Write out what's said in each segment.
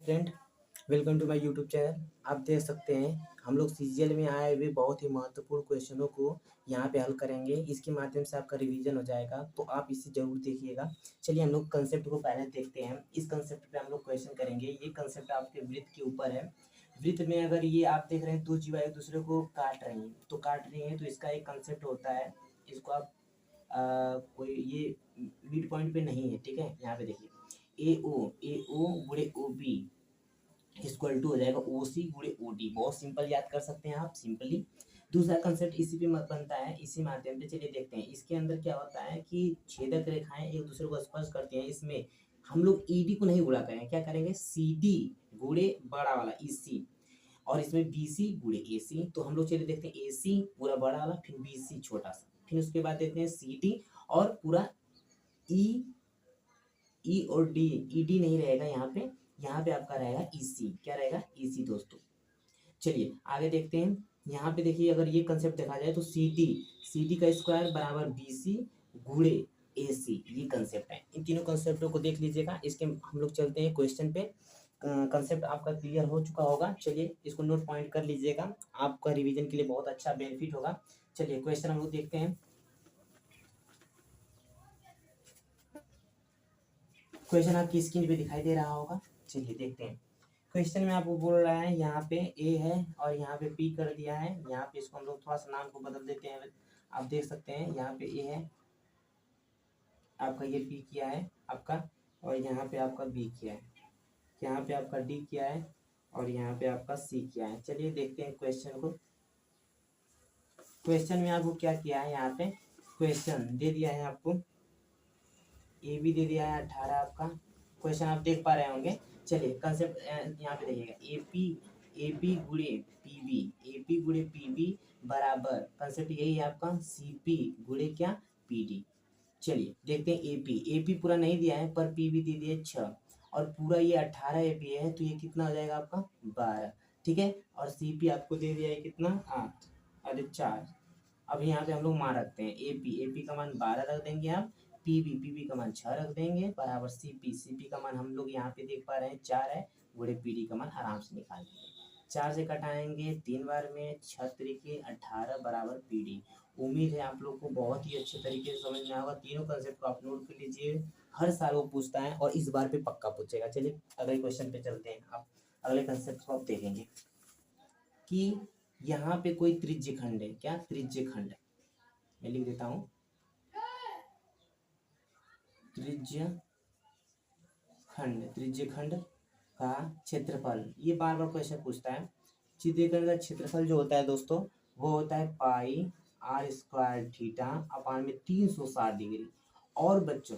Friend, welcome to my YouTube channel. आप देख सकते हैं हम लोग सीजीएल में आए हुए बहुत ही महत्वपूर्ण क्वेश्चनों को यहाँ पे हल करेंगे। इसके माध्यम से आपका रिवीजन हो जाएगा, तो आप इसे जरूर देखिएगा। चलिए हम लोग कंसेप्ट को पहले देखते हैं। इस कंसेप्ट पे हम लोग क्वेश्चन करेंगे। ये कंसेप्ट आपके वृत्त के ऊपर है। वृत्त में अगर ये आप देख रहे हैं दो जीवा एक दूसरे को काट रही हैं तो इसका एक कंसेप्ट होता है। इसको आप कोई ये मिड पॉइंट पे नहीं है, ठीक है। यहाँ पे देखिए ए ओ गुणे ओ बी इक्वल टू हो जाएगा ओ सी गुणे ओ डी। बहुत सिंपल याद कर सकते हैं आप सिंपली। दूसरा कंसेप्ट इसी पे बनता है, इसी माध्यम से। चलिए देखते हैं इसके अंदर क्या होता है कि छेदक रेखाएं एक दूसरे को स्पर्श करती हैं। इसमें हम लोग ईडी को नहीं गुणा करेंगे, क्या करेंगे सी डी गुणे बड़ा वाला ई सी, और इसमें बी सी गुणे ए सी। तो हम लोग चलिए देखते हैं ए सी पूरा बड़ा वाला, फिर बी सी छोटा सा, फिर उसके बाद देखते हैं सी डी और पूरा ई ई और डी। ई डी नहीं रहेगा यहाँ पे आपका रहेगा ई सी। क्या रहेगा ई सी दोस्तों। चलिए आगे देखते हैं। यहाँ पे देखिए अगर ये कंसेप्ट देखा जाए तो सी डी का स्क्वायर बराबर बी सी गुणे ए सी, ये कंसेप्ट है। इन तीनों कंसेप्टों को देख लीजिएगा। इसके हम लोग चलते हैं क्वेश्चन पे। कंसेप्ट आपका क्लियर हो चुका होगा। चलिए इसको नोट पॉइंट कर लीजिएगा, आपका रिवीजन के लिए बहुत अच्छा बेनिफिट होगा। चलिए क्वेश्चन हम लोग देखते हैं। क्वेश्चन आपकी स्क्रीन पे दिखाई दे रहा होगा। चलिए देखते हैं। क्वेश्चन में आपको बोल रहा है यहाँ पे ए है और यहाँ पे बी कर दिया है। यहाँ पे इसको हम लोग थोड़ा सा नाम को बदल देते हैं। आप देख सकते हैं यहाँ पे ए है आपका, ये बी किया है आपका, और यहाँ पे आपका बी किया है, यहाँ पे आपका डी किया है, और यहाँ पे आपका सी किया है। चलिए देखते हैं क्वेश्चन को। क्वेश्चन में आपको क्या किया है, यहाँ पे क्वेश्चन दे दिया है आपको, ए बी दे दिया है 18 आपका। क्वेश्चन आप देख पा रहे होंगे। चलिए कंसेप्ट यहाँ पे देखिएगा, ए पी गुणे पी बी बराबर, कंसेप्ट यही है आपका, सी पी गुणे क्या पी डी। चलिए देखते हैं ए पी पूरा नहीं दिया है पर पी बी दे दिया 6, और पूरा ये 18 ए पी है तो ये कितना हो जाएगा आपका 12, ठीक है। और सी पी आपको दे दिया है कितना 8 और 4। अब यहाँ पे हम लोग मान रखते हैं ए पी का मान 12 रख देंगे आप, पी बी का मान 6 रख देंगे बराबर सी पी का मान हम लोग यहाँ पे देख पा रहे हैं 4 है, गुणे पी डी का मान आराम से निकाल लेंगे। 4 से कटाएंगे 3 बार में, 6 तरीके 18 बराबर पी डी। उम्मीद है आप लोग को बहुत ही अच्छे तरीके से समझ में आएगा। तीनों कंसेप्ट को आप नोट कर लीजिए, हर साल वो पूछता है और इस बार पे पक्का पूछेगा। चलिए अगले क्वेश्चन पे चलते हैं। आप अगले कंसेप्ट को आप देखेंगे कि यहाँ पे कोई त्रिज्य खंड है। क्या त्रिज्य खंड, मैं लिख देता हूँ त्रिज्य खंड का क्षेत्रफल। ये बार बार क्वेश्चन पूछता है। त्रिज्य खंड का क्षेत्रफल जो होता है दोस्तों, वो होता है पाई आर स्क्वायर थीटा अपान में 360 डिग्री। और बच्चों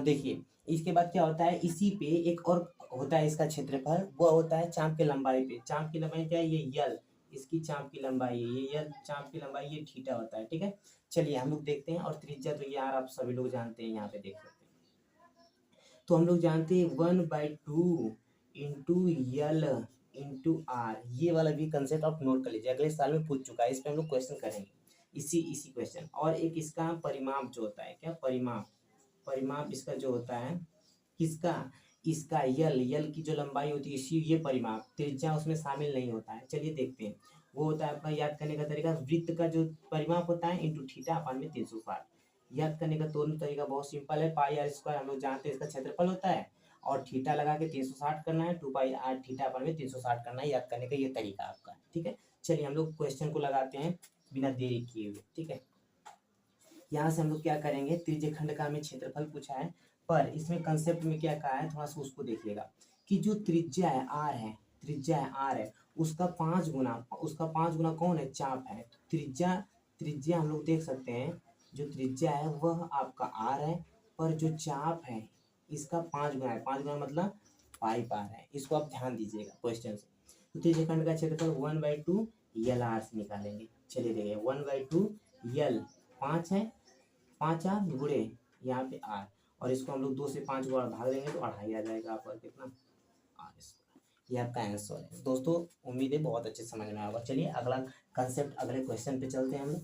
देखिए इसके बाद क्या होता है, इसी पे एक और होता है इसका क्षेत्रफल, वो होता है चाप की लंबाई पे। चाप की लंबाई क्या है, ये यल, इसकी चाप की लंबाई है, ये यल चाप की लंबाई, ये थीटा होता है, ठीक है। चलिए हम लोग देखते हैं। और त्रिज्या तो यार आप सभी लोग जानते हैं, यहाँ पे देख सकते हैं। तो हम लोग जानते हैं 1/2 इंटू यल इंटू आर। ये वाला भी कंसेप्ट आप नोट कर लीजिए, अगले साल में पूछ चुका है। इस पे हम लोग क्वेश्चन करेंगे, इसी क्वेश्चन। और एक इसका परिमाप जो होता है, क्या परिमाप इसका जो होता है किसका, इसका यल की जो लंबाई होती है इसी, ये परिमाप, त्रिज्या उसमें शामिल नहीं होता है। चलिए देखते हैं। वो होता है आपका याद करने का तरीका, वृत्त का जो परिमाप होता है इंटू थीटा अपान में 360। याद करने का दोनों तरीका बहुत सिंपल है। पाई आर स्क्वायर हम लोग जानते हैं इसका क्षेत्रफल होता है, और थीटा लगा के 360 करना है, 2 पाई आर थीटा अपान में 360 करना है। याद करने का ये तरीका आपका, ठीक है। चलिए हम लोग क्वेश्चन को लगाते हैं बिना देरी किए हुए, ठीक है। यहाँ से हम लोग क्या करेंगे, त्रिज्य खंड का हमें क्षेत्रफल पूछा है, पर इसमें कंसेप्ट में क्या कहा है थोड़ा सा उसको देखिएगा कि जो त्रिज्या है आर है, उसका 5 गुना कौन है, चाप है। त्रिज्या हम लोग देख सकते हैं, जो त्रिज्या है वह आपका आर है, पर जो चाप है इसका 5 गुना है। 5 गुना मतलब पाई पार है। इसको आप ध्यान दीजिएगा क्वेश्चन से। तो त्रिज्य खंड का क्षेत्रफल 1/2 यल आर से निकालेंगे। चलिए देखिए 1/2 यल 5 है, 5 आर गुणे यहाँ पे आर, और इसको हम लोग 2 से 5 बार भाग देंगे तो 2.5 आ जाएगा आपका कितना आर स्क्वायर। ये आपका आंसर है दोस्तों। उम्मीद है बहुत अच्छे समझ में आएगा। चलिए अगला कंसेप्ट, अगले क्वेश्चन पे चलते हैं हम लोग।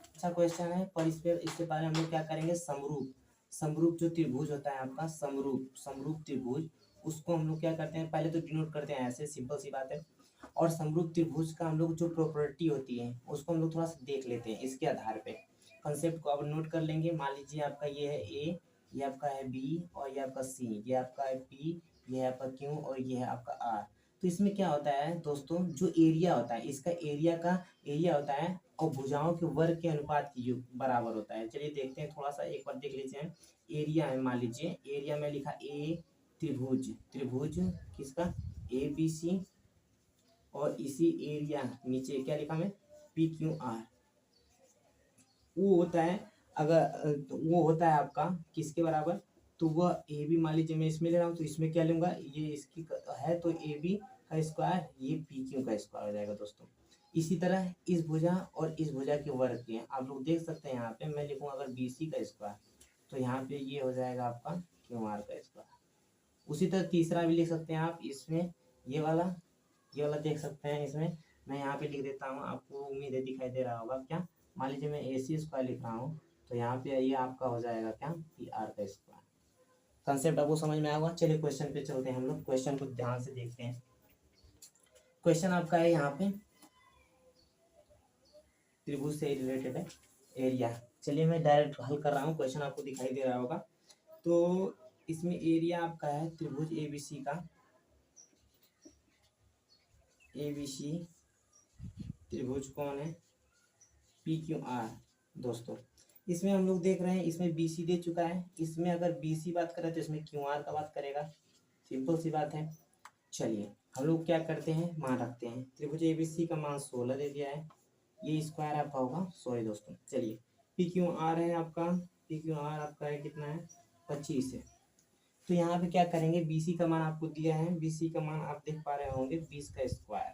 अच्छा क्वेश्चन है, पर इससे पहले हम लोग क्या करेंगे, समरूप जो त्रिभुज होता है आपका, समरूप त्रिभुज उसको हम लोग क्या करते हैं, पहले तो डिनोट करते हैं ऐसे, सिंपल सी बात है। और समरूप त्रिभुज का हम लोग जो प्रॉपर्टी होती है उसको हम लोग थोड़ा सा देख लेते हैं इसके आधार पे। कंसेप्ट को अब नोट कर लेंगे। मान लीजिए आपका ये है ए, ये आपका है बी, और ये आपका सी, ये आपका है पी, ये है आपका क्यू, और ये है आपका आर। तो इसमें क्या होता है दोस्तों, जो एरिया होता है इसका एरिया होता है और भुजाओं के वर्ग के अनुपात की जो बराबर होता है। चलिए देखते हैं थोड़ा सा, एक बार देख लीजिए। एरिया है, मान लीजिए एरिया में लिखा ए त्रिभुज, त्रिभुज किसका, ए बी सी, और इसी एरिया नीचे क्या लिखा मैं, पी क्यू आर। वो होता है तो वो होता है आपका किसके बराबर, तो वह ए बी, मान लीजिए मैं इसमें ले रहा हूँ तो इसमें क्या लूंगा, ये इसकी है तो ए बी का स्क्वायर, ये पी क्यू का स्क्वायर हो जाएगा दोस्तों। इसी तरह इस भुजा और इस भुजा के वर्ग के आप लोग देख सकते हैं, यहाँ पे मैं लिखूंगा अगर बी सी का स्क्वायर, तो यहाँ पे ये हो जाएगा आपका क्यू आर का स्क्वायर। उसी तरह तीसरा भी लिख सकते हैं आप, इसमें ये वाला देख सकते हैं। इसमें मैं यहाँ पे लिख देता हूँ, आपको उम्मीद है दिखाई दे रहा होगा क्या। मान लीजिए मैं ए सी स्क्वायर लिख रहा हूँ, तो यहाँ पे ये आपका हो जाएगा क्या, पी आर का स्क्वायर। कंसेप्ट आपको समझ में आएगा। चलिए क्वेश्चन पे चलते हैं, हम लोग क्वेश्चन को ध्यान से देखते हैं। क्वेश्चन आपका है यहाँ पे त्रिभुज से रिलेटेड है, एरिया। चलिए मैं डायरेक्ट हल कर रहा हूँ, क्वेश्चन आपको दिखाई दे रहा होगा। तो इसमें एरिया आपका है त्रिभुज एबीसी का, एबीसी त्रिभुज कौन है, पी क्यू आर। दोस्तों इसमें हम लोग देख रहे हैं, इसमें बी सी दे चुका है, इसमें अगर बी सी बात करें तो इसमें क्यू आर का बात करेगा, सिंपल सी बात है। चलिए हम लोग क्या करते हैं, मान रखते हैं। त्रिभुज एबीसी का मान 16 दे दिया है, ये स्क्वायर आपका होगा, सॉरी दोस्तों। चलिए पी क्यू आर है आपका, पी क्यू आर आपका है कितना है, 25 है। तो यहाँ पे क्या करेंगे, बीसी का मान आपको दिया है, बीसी का मान आप देख पा रहे होंगे 20 का स्क्वायर।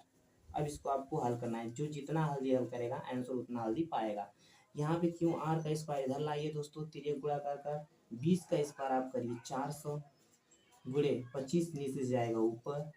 अब इसको आपको हल करना है, जो जितना हल्दी हल करेगा आंसर उतना हल्दी पाएगा। यहाँ पे क्यों आर का स्क्वायर इधर लाइए दोस्तों, तिर्यक गुणाकार का 20 का स्क्वायर आप करिए 400 गुणे 25 नीचे से जाएगा ऊपर,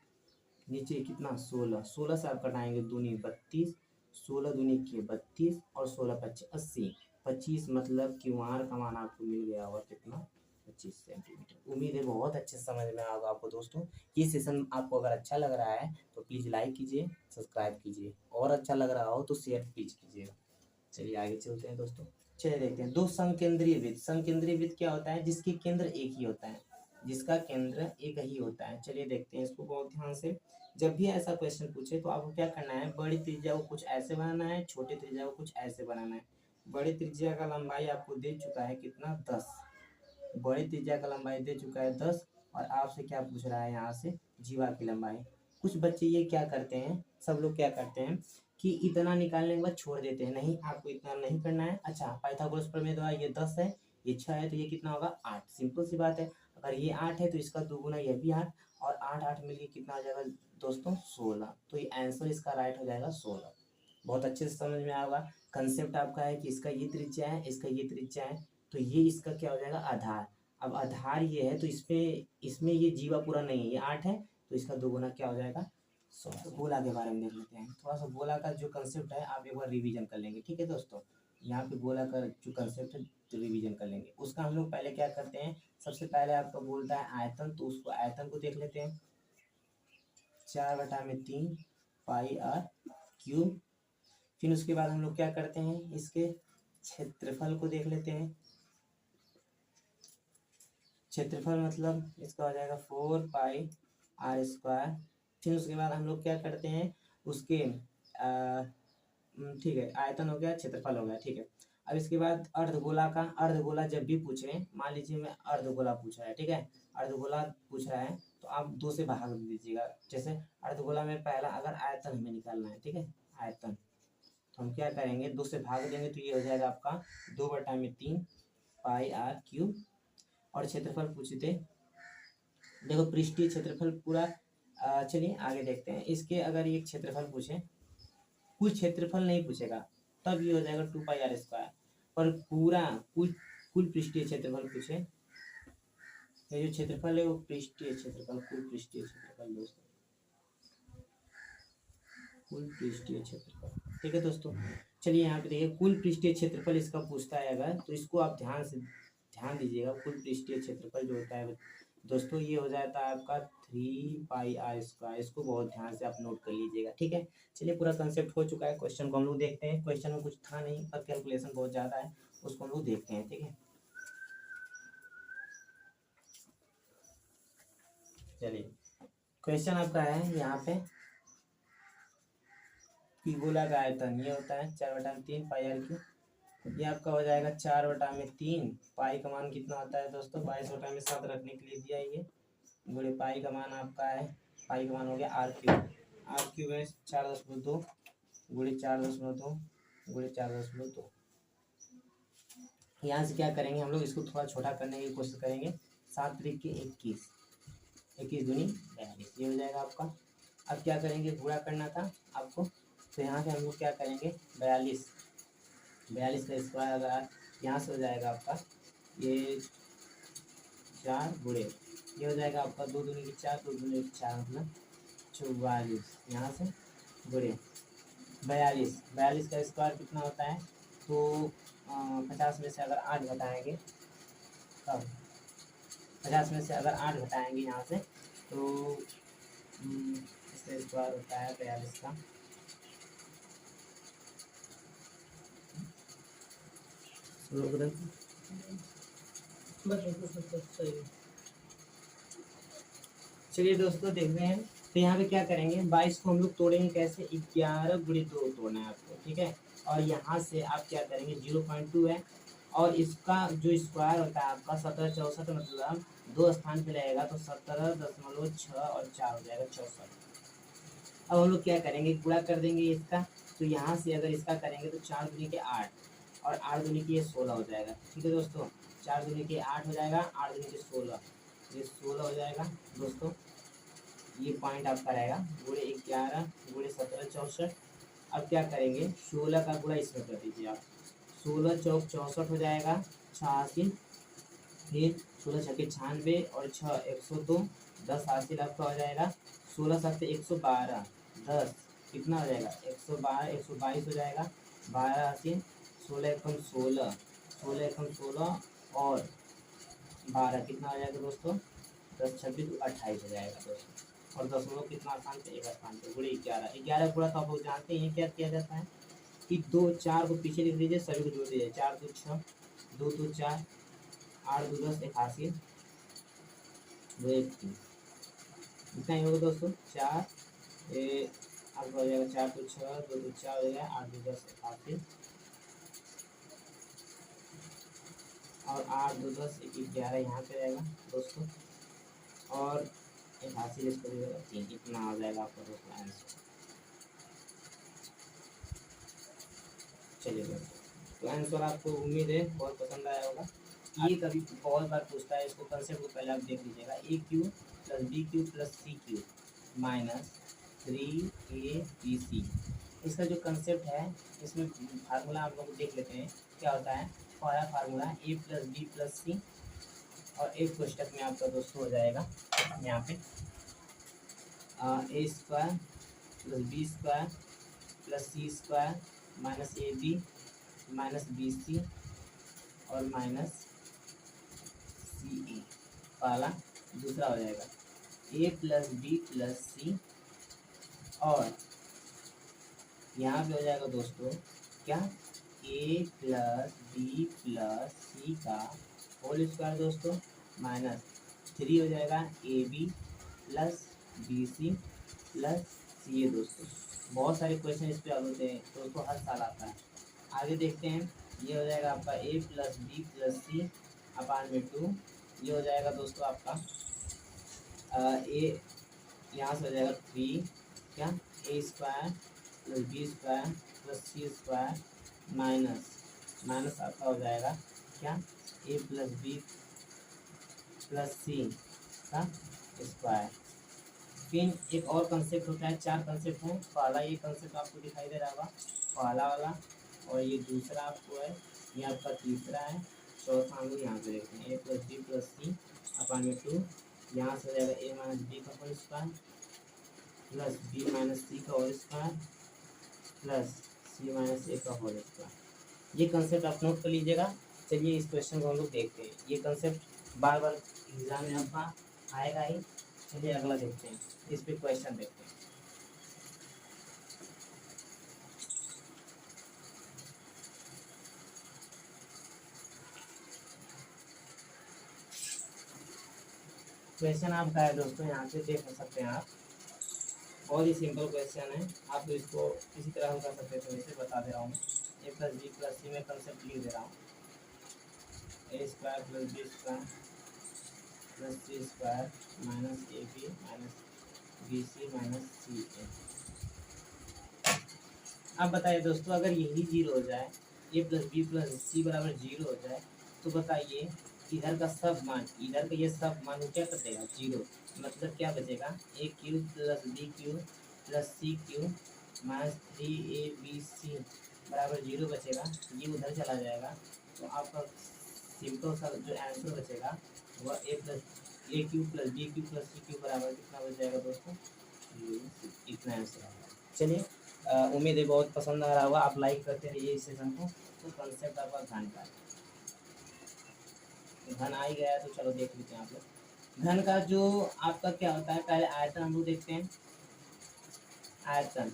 नीचे कितना 16, 16 से आप कटाएंगे दूनी 32, 16 दूनी के 32 और 16 पच्चीस 80, 25 मतलब क्यू आर का मान आपको मिल गया होगा कितना, 25 सेंटीमीटर। उम्मीद है बहुत अच्छे समझ में आएगा आपको दोस्तों। ये सेशन आपको अगर अच्छा लग रहा है तो प्लीज़ लाइक कीजिए, सब्सक्राइब कीजिए, और अच्छा लग रहा हो तो शेयर प्लीज कीजिएगा। चलिए आगे चलते हैं दोस्तों। चलिए देखते हैं, दो समकेंद्रीय वृत्त। समकेंद्रीय वृत्त क्या होता है, जिसके केंद्र एक ही होता है, जिसका केंद्र एक ही होता है। चलिए देखते हैं इसको बहुत ध्यान से। जब भी ऐसा क्वेश्चन पूछे तो आपको क्या करना है, बड़ी त्रिज्या को कुछ ऐसे बनाना है, छोटे त्रिज्या को कुछ ऐसे बनाना है। बड़ी त्रिज्या का लंबाई आपको दे चुका है कितना, 10। बड़ी त्रिज्या का लंबाई दे चुका है 10, और आपसे क्या पूछ रहा है यहाँ से, जीवा की लंबाई। कुछ बच्चे ये क्या करते हैं, सब लोग क्या करते हैं कि इतना निकालने के बाद छोड़ देते हैं, नहीं आपको इतना नहीं करना है। अच्छा पाइथागोरस प्रमेय द्वारा ये 10 है, ये 6 है, तो ये कितना होगा 8। सिंपल सी बात है, अगर ये 8 है तो इसका दोगुना ये भी 8, और 8 8 मिलके कितना आ जाएगा दोस्तों, 16। तो ये आंसर इसका राइट हो जाएगा 16। बहुत अच्छे से समझ में आएगा। कंसेप्ट आपका है कि इसका ये त्रिज्या है, इसका ये त्रिज्या है, तो ये इसका क्या हो जाएगा, आधार। अब आधार ये है तो इसमें ये जीवा पूरा नहीं है, ये 8 है, तो इसका दोगुना क्या हो जाएगा 16। गोला के बारे में देख लेते हैं थोड़ा सा। गोला का जो कंसेप्ट है आप एक बार रिवीजन कर लेंगे, ठीक है दोस्तों। यहाँ पे गोला का जो कंसेप्ट है तो रिवीजन कर लेंगे। उसका हम लोग पहले क्या करते हैं, सबसे पहले आपका बोलता है आयतन, तो उसको आयतन को देख लेते हैं। 4/3 पाई आर क्यूब। फिर उसके बाद हम लोग क्या करते हैं, इसके क्षेत्रफल को देख लेते हैं। क्षेत्रफल मतलब इसका हो जाएगा 4 पाई आर स्क्वायर। फिर उसके बाद हम लोग क्या करते हैं, उसके ठीक है, आयतन हो गया, क्षेत्रफल हो गया, ठीक है। अब इसके बाद अर्धगोला का, अर्धगोला जब भी पूछे, मान लीजिए मैं अर्धगोला पूछ रहा है, ठीक है, अर्धगोला पूछ रहा है तो आप 2 से भाग दीजिएगा। जैसे अर्धगोला में पहला अगर आयतन हमें निकालना है, ठीक है, आयतन, तो हम क्या करेंगे, 2 से भाग देंगे तो ये हो जाएगा आपका 2/3 पाई आर क्यूब। और क्षेत्रफल पूछे थे, देखो पृष्ठीय क्षेत्रफल पूरा। चलिए आगे देखते हैं, इसके अगर ये क्षेत्रफल पूछे, कुल क्षेत्रफल नहीं पूछेगा, तब ये हो जाएगा 2 पाई आर स्क्वायर। पर पूरा कुल पृष्ठीय क्षेत्रफल पूछे, ये जो क्षेत्रफल है वो पृष्ठीय क्षेत्रफल, कुल पृष्ठीय क्षेत्रफल दोस्तों, कुल पृष्ठीय क्षेत्रफल, ठीक है दोस्तों। चलिए यहाँ पे देखिए, कुल पृष्ठीय क्षेत्रफल इसका पूछता है अगर, तो इसको आप ध्यान दीजिएगा। कुल पृष्ठीय क्षेत्रफल जो होता है दोस्तों, ये हो जाता है आपका 3 पाई r²। इसको बहुत ध्यान से आप नोट कर लीजिएगा, ठीक है। चलिए पूरा कंसेप्ट हो चुका है, क्वेश्चन को हम लोग देखते हैं। क्वेश्चन में कुछ था नहीं पर कैलकुलेशन बहुत ज़्यादा है, उसको हम लोग देखते हैं, ठीक है। चलिए क्वेश्चन आपका है यहाँ पे कि गोला का आयतन ये होता है 4/3 पाई r³। ये आपका हो जाएगा 4/3। पाई का मान कितना होता है दोस्तों, 22/7 रखने के लिए दिया ये गुणे पाई का मान आपका है, पाई का मान हो गया r³ है 4.2 गुणे 4.2 गुणे 4.2। यहाँ से क्या करेंगे हम लोग, इसको थोड़ा छोटा करने की कोशिश करेंगे। 7 × 21, 21 दूनी 42, ये हो जाएगा आपका। अब क्या करेंगे, गुणा करना था आपको, तो यहाँ से हम लोग क्या करेंगे 42 का स्क्वायर अगर यहाँ से हो जाएगा आपका ये 4 गुणे ये हो जाएगा आपका 2 दूनी 4, 2 दूनी 4 मतलब 44। यहाँ से गुणे 42 का स्क्वायर कितना होता है, तो 50 में से अगर 8 घटाएंगे तब 50 में से अगर 8 घटाएंगे यहाँ से तो इसका स्क्वायर होता है 42 का। चलिए दोस्तों देखते हैं, तो यहाँ पे क्या करेंगे 22 को हम लोग तोड़ेंगे कैसे, 11 × 2 तोड़ना है आपको, ठीक है। और यहाँ से आप क्या करेंगे 0.2 है, और इसका जो स्क्वायर होता है आपका 17×64 मतलब 2 स्थान पे रहेगा तो 17.6 और 4 हो जाएगा 64। अब हम लोग क्या करेंगे गुणा कर देंगे इसका, तो यहाँ से अगर इसका करेंगे तो 4 दूनी के 8 और 8 दूनी के 16 हो जाएगा, ठीक है दोस्तों। 4 दूनी के 8 हो जाएगा, 8 दूनी के 16, ये 16 हो जाएगा दोस्तों। ये पॉइंट आपका रहेगा गुणे 11 गुणे 17×64। अब क्या करेंगे 16 का गुणा इसमें कर दीजिए आप, 16 × 4 = 64 हो जाएगा 86, फिर 16 × 6 = 96 और 6 102, 10 हासिल आपका हो जाएगा 16 × 7 = 112, 10 कितना हो जाएगा 112, 122 हो जाएगा 12 हासिल 16 एकम 16, 16 एकम 16 और 12 कितना हो जाएगा दोस्तों 10 26 28 हो जाएगा दोस्तों। और 10 लोग कितना आसान पे, एक आसान पे गुणे 11 गुणा तो आप लोग जानते हैं क्या किया जाता है कि 2 4 को पीछे लिख लीजिए, सभी को जोड़ दीजिए, 4 2 6 2 2 4 8 2 10 81 2 1 3, इतना ही होगा दोस्तों। 4 आपका हो जाएगा 4 2 6 2 2 4 हो जाएगा 8 2 10 81 और 8 2 10 11 यहाँ पे रहेगा दोस्तों, और 81 इसको देगा 3, इतना आ जाएगा आपका दोस्तों आंसर। चलिए दोस्तों तो आंसर आपको उम्मीद है बहुत पसंद आया होगा। ये कभी बहुत बार पूछता है, इसको कंसेप्ट को पहले आप देख लीजिएगा। a³ + b³ + c³ - 3abc, इसका जो कंसेप्ट है इसमें फार्मूला आप लोग देख लेते हैं क्या होता है। पहला फार्मूला a + b + c और एक कोष्टक में आपका दोस्तों हो जाएगा यहाँ पे a² + b² + c² - ab - bc और -ce, पहला। दूसरा हो जाएगा a + b + c और यहाँ पे हो जाएगा दोस्तों क्या a + b + c का होल स्क्वायर दोस्तों -3 हो जाएगा ab + bc + ca दोस्तों। बहुत सारे क्वेश्चन इस पे आ होते हैं दोस्तों, हर साल आता है। आगे देखते हैं, ये हो जाएगा आपका a + b + c / 2, ये हो जाएगा दोस्तों आपका a, यहाँ से हो जाएगा 3 क्या a² + b² + c² माइनस आपका हो जाएगा क्या a + b + c का स्क्वायर। फिर एक और कंसेप्ट होता है, 4 कंसेप्ट हैं। पहला ये कंसेप्ट आपको दिखाई दे रहा होगा, पहला वाला, और ये दूसरा आपको है, ये आपका तीसरा है, चौथा हम लोग यहाँ पे देखते हैं a + b + c / 2, यहाँ से हो जाएगा a - b का होल स्क्वायर + b - c का होल स्क्वायर + c - a का होल स्क्वायर। ये कंसेप्ट आप नोट कर लीजिएगा। चलिए इस क्वेश्चन को हम लोग देखते हैं। ये कंसेप्ट बार बार एग्जाम में आपका आएगा ही, चलिए अगला देखते हैं, इस पे क्वेश्चन देखते हैं। क्वेश्चन आपका है दोस्तों, यहाँ पे देख सकते हैं आप, बहुत ही सिंपल क्वेश्चन है, आप इसको किसी तरह हल कर सकते हैं। तो वैसे बता दे रहा हूँ मैं, A plus B plus C में कंसेप्ट लिख दे रहा हूँ, A square plus B square plus C square minus A B minus B C minus C A. अब बताइए दोस्तों, अगर यही जीरो हो जाए, A plus B plus C बराबर जीरो हो जाए, तो बताइए इधर का सब मान, इधर का ये सब मान वो क्या कर देगा, जीरो। मतलब क्या बचेगा, A cube plus B cube plus C cube minus 3ab बराबर जीरो बचेगा, ये उधर चला जाएगा। तो आपका सिंपल सा जो आंसर बचेगा वह A cube plus B cube plus C cube बराबर कितना बच जाएगा दोस्तों, इतना आंसर आएगा। चलिए उम्मीद है बहुत पसंद आ रहा होगा, आप लाइक करते रहिए इस सेशन को। तो कंसेप्ट आपका घन का, घन आ ही गया है, तो चलो देख लेते हैं आप लोग। घन का जो आपका क्या होता है, पहले आयतन हम लोग देखते हैं। आयतन,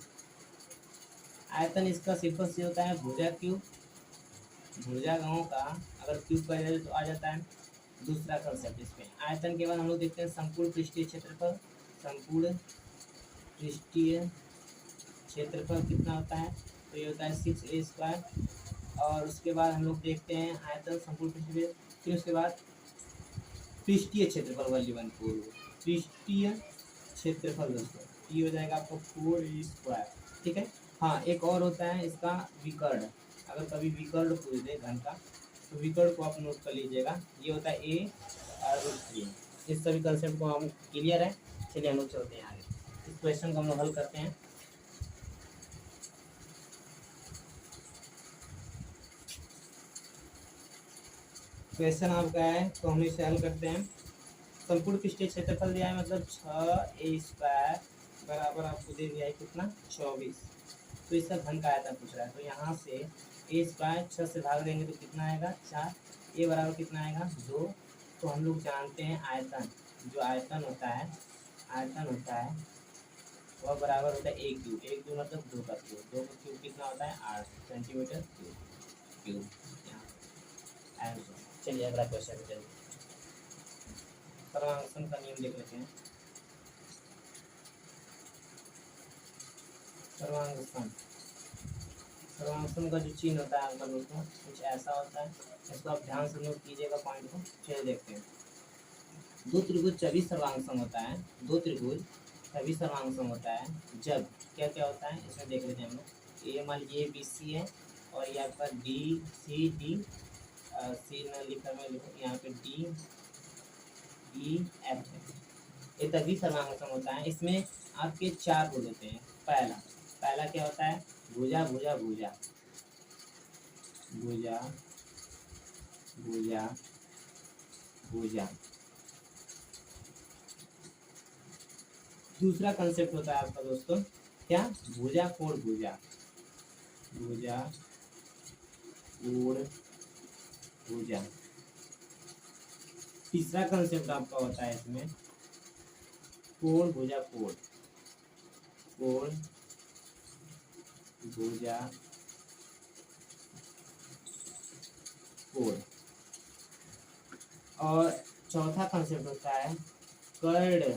आयतन इसका सिंपल से होता है भुजा क्यूब, भुजाओं का अगर क्यूब कर देते तो आ जाता है। दूसरा कंसेप्ट इसमें आयतन के बाद हम लोग देखते हैं संपूर्ण पृष्ठीय क्षेत्रफल। संपूर्ण पृष्ठीय क्षेत्रफल कितना होता है, तो ये होता है 6a स्क्वायर। और उसके बाद हम लोग देखते हैं आयतन संपूर्ण पृष्ठीय, फिर उसके बाद पृष्ठीय क्षेत्रफल वैल्यू 1 पृष्ठीय क्षेत्रफल दोस्तों, ये हो जाएगा आपको 4a स्क्वायर। ठीक है। हाँ एक और होता है इसका विकर्ण, अगर कभी विकर्ण पूछ दे घन का, तो विकर्ण को आप नोट कर लीजिएगा, ये होता है a√3। इस सभी कंसेप्ट को हम क्लियर है। चलिए हम लोग चलते हैं आगे, इस क्वेश्चन को हम लोग हल करते हैं। क्वेश्चन आपका है तो हम इसे हल करते हैं। संपूर्ण पृष्ठीय क्षेत्रफल दिया है, मतलब 6a स्क्वायर बराबर आपको दे दिया है कितना, 24। तो इसका घन का आयतन पूछ रहा है, तो यहाँ से a स्क्वायर 6 से भाग देंगे तो कितना आएगा 4, a बराबर कितना आएगा 2। तो हम लोग जानते हैं आयतन, जो आयतन होता है, आयतन होता है वह बराबर होता है a क्यूब, a क्यूब मतलब 2 का क्यूब, 2 का क्यूब कितना होता है 8 सेंटीमीटर क्यूब। चलिए अगला क्वेश्चन चलिए, सर्वांकन का नियम देख लेते हैं। सर्वांकन, सर्वांकन का जो चिन्ह होता है आपका दोस्तों कुछ ऐसा होता है, इसको आप ध्यान से नोट कीजिएगा पॉइंट को। चलिए देखते हैं, दो त्रिभुज तभी सर्वांकन होता है, दो त्रिभुज तभी सर्वांकन होता है जब क्या क्या होता है, इसमें देख लेते हैं हम लोग। ये मान लीजिए BC है और ये आपका DCD, सी न लिखा मैं लिखूँ यहाँ पे DEF है, ये तभी सर्वांकन होता है। इसमें आपके 4 गुण होते हैं। पहला पहला क्या होता है, भुजा भुजा भुजा भुजा भुजा भुजा। दूसरा कंसेप्ट होता है आपका दोस्तों क्या, भुजा कोण भुजा, भुजा कोण भुजा। तीसरा कंसेप्ट आपका होता है इसमें कोण भुजा कोण, कोण भुजा कोण। और चौथा कंसेप्ट होता है कर्ण,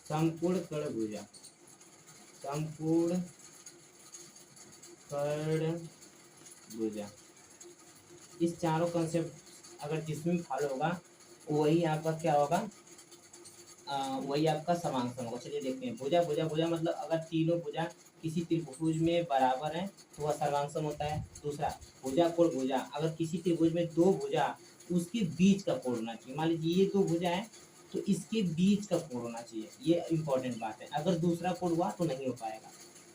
संपूर्ण कर्ण भुजा, संपूर्ण कर्ण भुजा। इस चारों कंसेप्ट अगर जिसमें फॉलो होगा वही आपका क्या होगा, वही आपका समांकन होगा। चलिए देखते हैं, भुजा भुजा भुजा मतलब अगर तीनों भुजा किसी त्रिभुज में बराबर है तो वह सर्वांकन होता है। दूसरा भुजा कोण भुजा, अगर किसी त्रिभुज में दो भुजा उसके बीच का कोण होना चाहिए, मान लीजिए ये दो भुजा है तो इसके बीच का कोण होना चाहिए, ये इंपॉर्टेंट बात है। अगर दूसरा कोण हुआ तो नहीं हो पाएगा।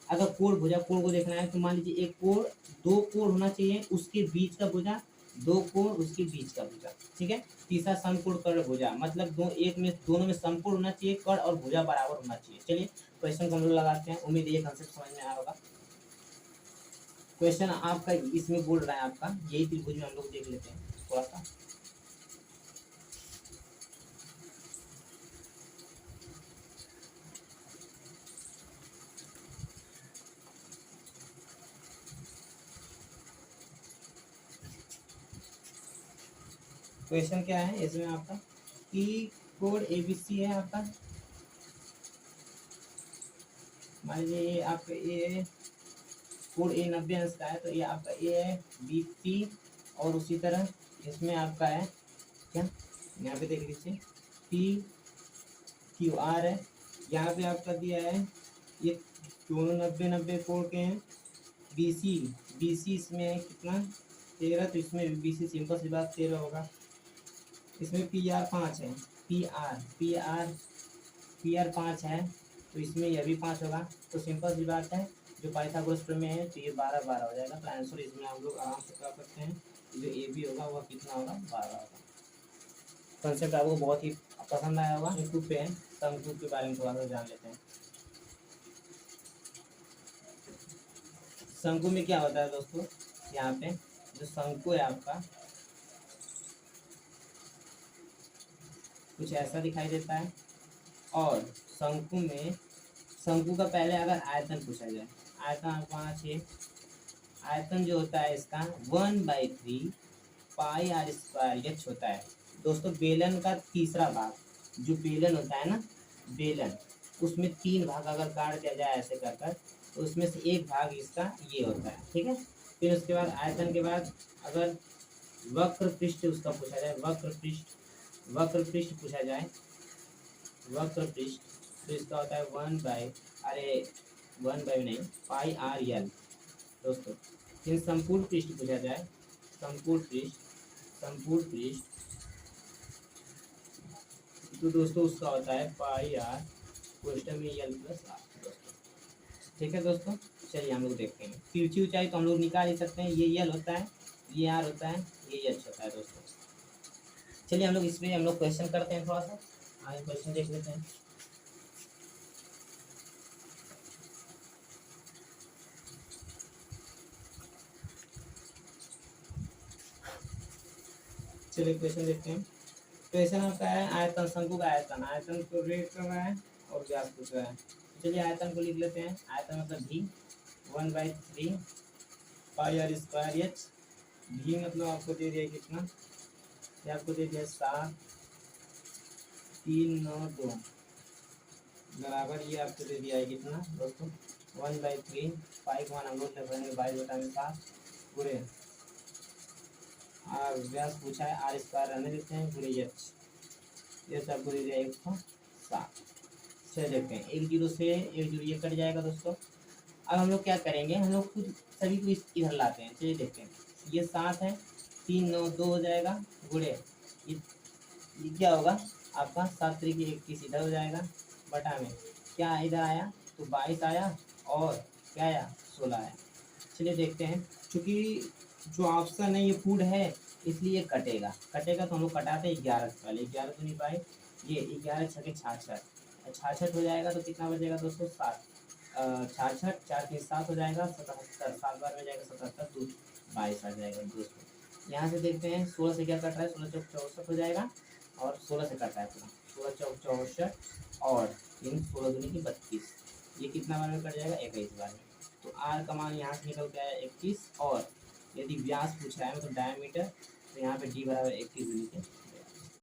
अगर कोण भुजा कोण को देखना है तो मान लीजिए एक कोण, दो कोण होना चाहिए उसके बीच का भुजा, दो कोण उसके बीच का भुजा। ठीक है। तीसरा समकोण कर्ण भुजा, मतलब एक में दोनों में समकोण होना चाहिए, कर्ण और भुजा बराबर होना चाहिए। चलिए क्वेश्चन को हम लोग लगाते हैं, उम्मीद ये कंसेप्ट समझ में आया होगा। क्वेश्चन आपका इसमें बोल रहा है आपका यही त्रिभुज में हम लोग देख लेते हैं थोड़ा सा। क्वेश्चन क्या है इसमें आपका कि कोड ABC है आपका, मान लीजिए ये आपका ए कोड A 90 अंश का है, तो ये आपका ए है, BP और उसी तरह इसमें आपका है क्या, यहाँ पे देख लीजिए PQR है। यहाँ पे आपका दिया है ये दोनों 90 कोड के हैं। BC इसमें है कितना 13, तो इसमें BC सिंपल सी बात 13 होगा। इसमें PR 5 है, PR 5 है, तो इसमें यह भी 5 होगा। तो सिंपल सी बात है, जो पाइथागोरस प्रमेय है तो ये 12 हो जाएगा। तो आंसर इसमें हम लोग आराम से कर सकते हैं। जो AB होगा वह कितना होगा 12 होगा। कंसेप्ट आपको बहुत ही पसंद आया होगा। यूट्यूब पे है, शंकु के बारे में थोड़ा सा जान लेते हैं। शंकु में क्या होता है दोस्तों, यहाँ पे जो शंकु है आपका कुछ ऐसा दिखाई देता है। और शंकु का पहले अगर आयतन पूछा जाए, आयतन आपको आना चाहिए। आयतन जो होता है इसका 1/3 पाई r स्क्वायर h होता है दोस्तों। बेलन का तीसरा भाग, जो बेलन होता है ना बेलन, उसमें 3 भाग अगर काट दिया जाए ऐसे कर कर, तो उसमें से एक भाग इसका ये होता है, ठीक है। फिर उसके बाद आयतन के बाद अगर वक्र पृष्ठ उसका पूछा जाए, वक्र पृष्ठ पूछा जाए, वक्र पृष्ठ, तो इसका होता है 1 नहीं पाई r l दोस्तों। फिर संपूर्ण पृष्ठ पूछा जाए, संपूर्ण पृष्ठ तो दोस्तों उसका होता है पाई r क्वेश्चन में l प्लस r दोस्तों, ठीक है दोस्तों। चलिए हम लोग देखते हैं। तिरछी ऊंचाई तो हम लोग निकाल ही सकते हैं, ये l होता है, ये r होता है, ये h होता है दोस्तों। चलिए हम लोग इसमें हम लोग क्वेश्चन करते हैं, थोड़ा सा आगे क्वेश्चन देख लेते हैं। चलिए क्वेश्चन देखते हैं। क्वेश्चन आपका है आयतन, शंकु का आयतन को रेट कर रहा है और व्यास पूछ रहा है। चलिए आयतन को लिख लेते हैं। आयतन मतलब V 1/3 पाई r स्क्वायर h। V मतलब आपको दे दिया कितना, ये आपको दे दिया 7,392 बराबर, ये आपको दे दिया है कितना दोस्तों 1/3 पाई को हम लोग लिखेंगे 22/7 पूरे, और व्यास पूछा है r स्क्वायर रहने देते हैं पूरे h, ये सब पूरे 107। चलिए देखते हैं, 1 0 से 1 0 ये कट जाएगा दोस्तों। अब हम लोग क्या करेंगे, हम लोग खुद सभी को इधर लाते हैं। चलिए देखते हैं, ये 7 है, 3 9 2 हो जाएगा गुड़े, ये क्या होगा आपका 7 3 21 इधर हो जाएगा, बटा में क्या इधर आया तो 22 आया और क्या आया 16 आया। चलिए देखते हैं, चूँकि जो ऑप्शन है ये फूड है इसलिए कटेगा तो हम लोग कटाते हैं 11 से पहले, 11 तो नहीं पाए, ये 11 छके 66 हो जाएगा। तो कितना बचेगा दोस्तों 7, 66 4 3 7 हो जाएगा, 77 7 बार में जाएगा 77 2 22 आ जाएगा दोस्तों। यहाँ से देखते हैं 16 से क्या कट रहा है, 16 चौक 64 हो जाएगा, और 16 से कट रहा है पूरा 16 चौक 64 और इन 16 दूनी की 32, ये कितना बार में कट जाएगा 21 बार में। तो आर का मान यहाँ से निकल के आया 21, और यदि व्यास पूछ रहा है मतलब डायमीटर, तो यहाँ पे डी बराबर 21 दूनी के